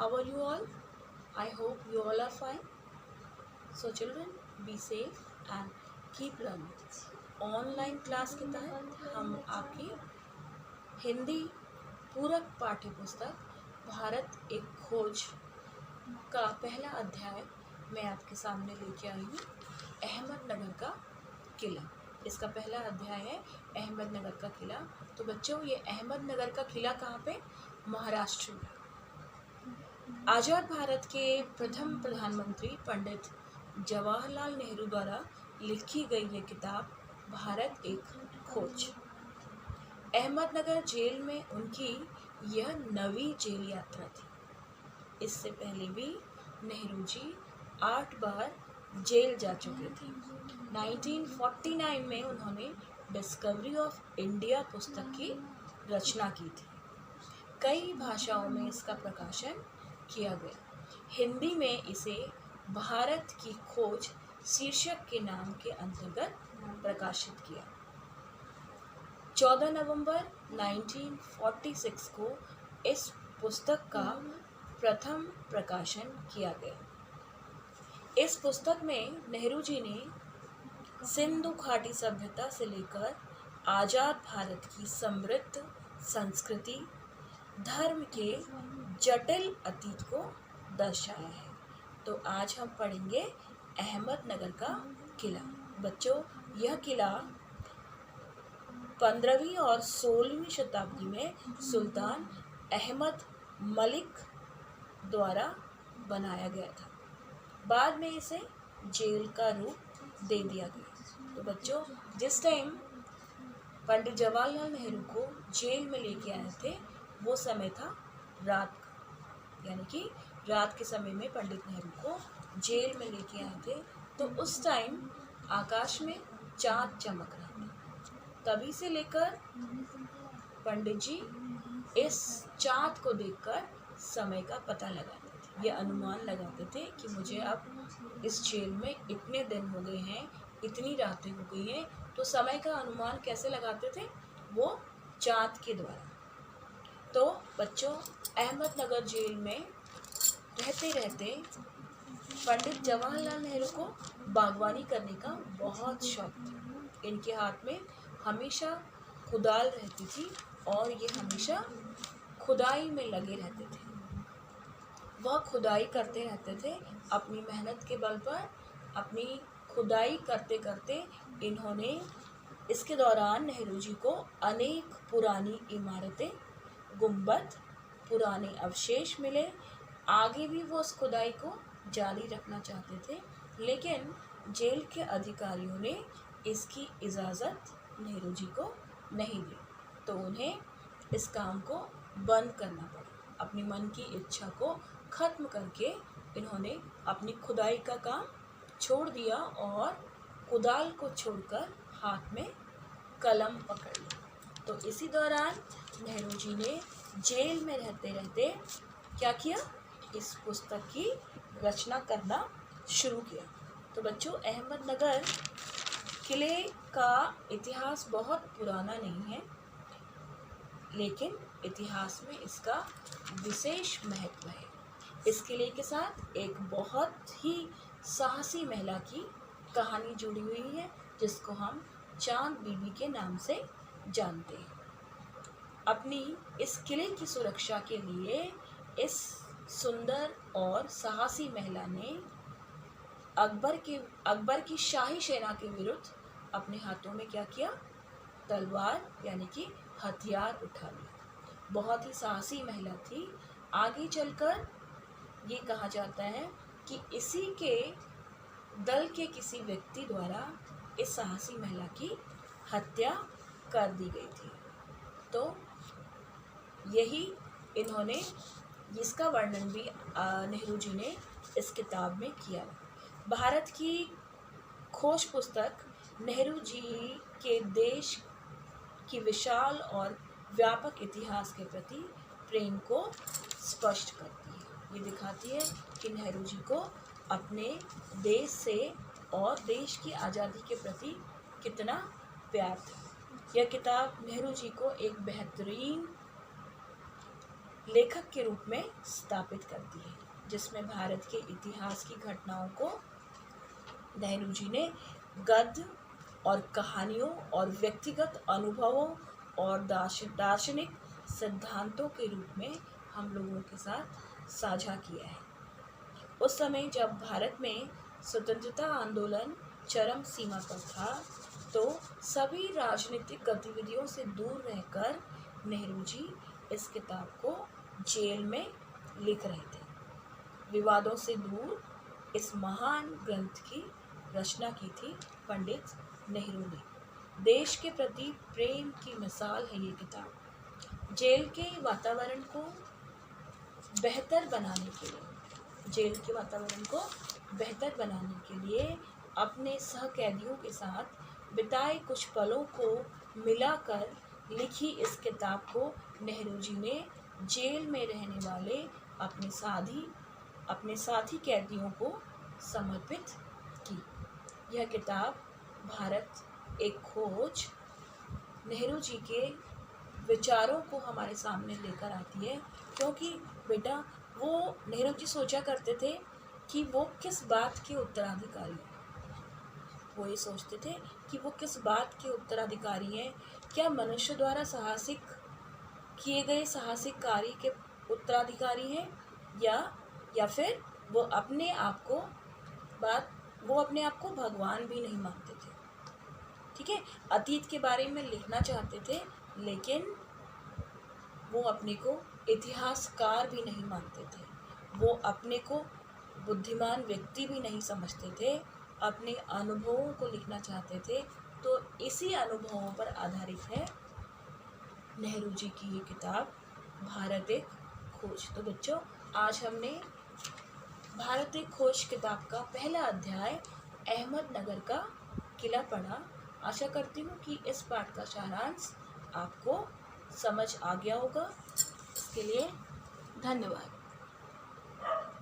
How are you all? I hope you all are fine. So children, be safe and keep learning. Online class के तहत हम आपकी हिंदी पूरक पाठ्य पुस्तक भारत एक खोज का पहला अध्याय मैं आपके सामने लेके आई हूँ। अहमदनगर का किला, इसका पहला अध्याय है अहमदनगर का किला। तो बच्चों, ये अहमदनगर का किला कहाँ पे? महाराष्ट्र में। आज़ाद भारत के प्रथम प्रधानमंत्री पंडित जवाहरलाल नेहरू द्वारा लिखी गई ये किताब भारत एक खोज। अहमदनगर जेल में उनकी यह नवी जेल यात्रा थी। इससे पहले भी नेहरू जी 8 बार जेल जा चुके थे। 1949 में उन्होंने डिस्कवरी ऑफ इंडिया पुस्तक की रचना की थी। कई भाषाओं में इसका प्रकाशन किया गया। हिंदी में इसे भारत की खोज शीर्षक के नाम के अंतर्गत प्रकाशित किया। 14 नवंबर 1946 को इस पुस्तक का प्रथम प्रकाशन किया गया। इस पुस्तक में नेहरू जी ने सिंधु घाटी सभ्यता से लेकर आज़ाद भारत की समृद्ध संस्कृति, धर्म के जटिल अतीत को दर्शाया है। तो आज हम पढ़ेंगे अहमदनगर का किला। बच्चों, यह किला 15वीं और 16वीं शताब्दी में सुल्तान अहमद मलिक द्वारा बनाया गया था। बाद में इसे जेल का रूप दे दिया गया। तो बच्चों, जिस टाइम पंडित जवाहरलाल नेहरू को जेल में लेके आए थे वो समय था रात का, यानी कि रात के समय में पंडित नेहरू को जेल में लेके आए थे। तो उस टाइम आकाश में चाँद चमक रहा था। तभी से लेकर पंडित जी इस चाँद को देखकर समय का पता लगाते थे। ये अनुमान लगाते थे कि मुझे अब इस जेल में इतने दिन हो गए हैं, इतनी रातें हो गई हैं। तो समय का अनुमान कैसे लगाते थे? वो चाँद के द्वारा। तो बच्चों, अहमदनगर जेल में रहते रहते पंडित जवाहरलाल नेहरू को बागवानी करने का बहुत शौक था। इनके हाथ में हमेशा कुदाल रहती थी और ये हमेशा खुदाई में लगे रहते थे। वह खुदाई करते रहते थे अपनी मेहनत के बल पर। अपनी खुदाई करते करते इन्होंने इसके दौरान नेहरू जी को अनेक पुरानी इमारतें, गुंबद, पुराने अवशेष मिले। आगे भी वो उस खुदाई को जारी रखना चाहते थे, लेकिन जेल के अधिकारियों ने इसकी इजाज़त नेहरू जी को नहीं दी। तो उन्हें इस काम को बंद करना पड़ा। अपनी मन की इच्छा को ख़त्म करके इन्होंने अपनी खुदाई का काम छोड़ दिया और कुदाल को छोड़कर हाथ में कलम पकड़ लिया। तो इसी दौरान नेहरू जी ने जेल में रहते रहते क्या किया? इस पुस्तक की रचना करना शुरू किया। तो बच्चों, अहमदनगर किले का इतिहास बहुत पुराना नहीं है, लेकिन इतिहास में इसका विशेष महत्व है। इस किले के साथ एक बहुत ही साहसी महिला की कहानी जुड़ी हुई है, जिसको हम चांद बीबी के नाम से जानते हैं। अपनी इस किले की सुरक्षा के लिए इस सुंदर और साहसी महिला ने अकबर की शाही सेना के विरुद्ध अपने हाथों में क्या किया? तलवार यानी कि हथियार उठा लिया। बहुत ही साहसी महिला थी। आगे चलकर ये कहा जाता है कि इसी के दल के किसी व्यक्ति द्वारा इस साहसी महिला की हत्या कर दी गई थी। तो यही इन्होंने, इसका वर्णन भी नेहरू जी ने इस किताब में किया। भारत की खोज पुस्तक नेहरू जी के देश की विशाल और व्यापक इतिहास के प्रति प्रेम को स्पष्ट करती है। ये दिखाती है कि नेहरू जी को अपने देश से और देश की आज़ादी के प्रति कितना प्यार था। यह किताब नेहरू जी को एक बेहतरीन लेखक के रूप में स्थापित करती है, जिसमें भारत के इतिहास की घटनाओं को नेहरू जी ने गद्य और कहानियों और व्यक्तिगत अनुभवों और दार्शनिक सिद्धांतों के रूप में हम लोगों के साथ साझा किया है। उस समय जब भारत में स्वतंत्रता आंदोलन चरम सीमा पर था, तो सभी राजनीतिक गतिविधियों से दूर रहकर नेहरू जी इस किताब को जेल में लिख रहे थे। विवादों से दूर इस महान ग्रंथ की रचना की थी पंडित नेहरू ने। देश के प्रति प्रेम की मिसाल है ये किताब। जेल के वातावरण को बेहतर बनाने के लिए अपने सहकैदियों के साथ बिताए कुछ पलों को मिलाकर लिखी इस किताब को नेहरू जी ने जेल में रहने वाले अपने साथी कैदियों को समर्पित की। यह किताब भारत एक खोज नेहरू जी के विचारों को हमारे सामने लेकर आती है, क्योंकि बेटा वो नेहरू जी सोचा करते थे कि वो किस बात के उत्तराधिकारी हैं। वो ये सोचते थे कि वो किस बात के उत्तराधिकारी हैं, क्या मनुष्य द्वारा किए गए साहसिक कार्य के उत्तराधिकारी हैं, या फिर वो अपने आप को भगवान भी नहीं मानते थे। ठीक है, अतीत के बारे में लिखना चाहते थे, लेकिन वो अपने को इतिहासकार भी नहीं मानते थे। वो अपने को बुद्धिमान व्यक्ति भी नहीं समझते थे, अपने अनुभवों को लिखना चाहते थे। तो इसी अनुभवों पर आधारित है नेहरू जी की ये किताब भारत एक खोज। तो बच्चों, आज हमने भारत एक खोज किताब का पहला अध्याय अहमदनगर का किला पढ़ा। आशा करती हूँ कि इस पाठ का सारांश आपको समझ आ गया होगा। इसके लिए धन्यवाद।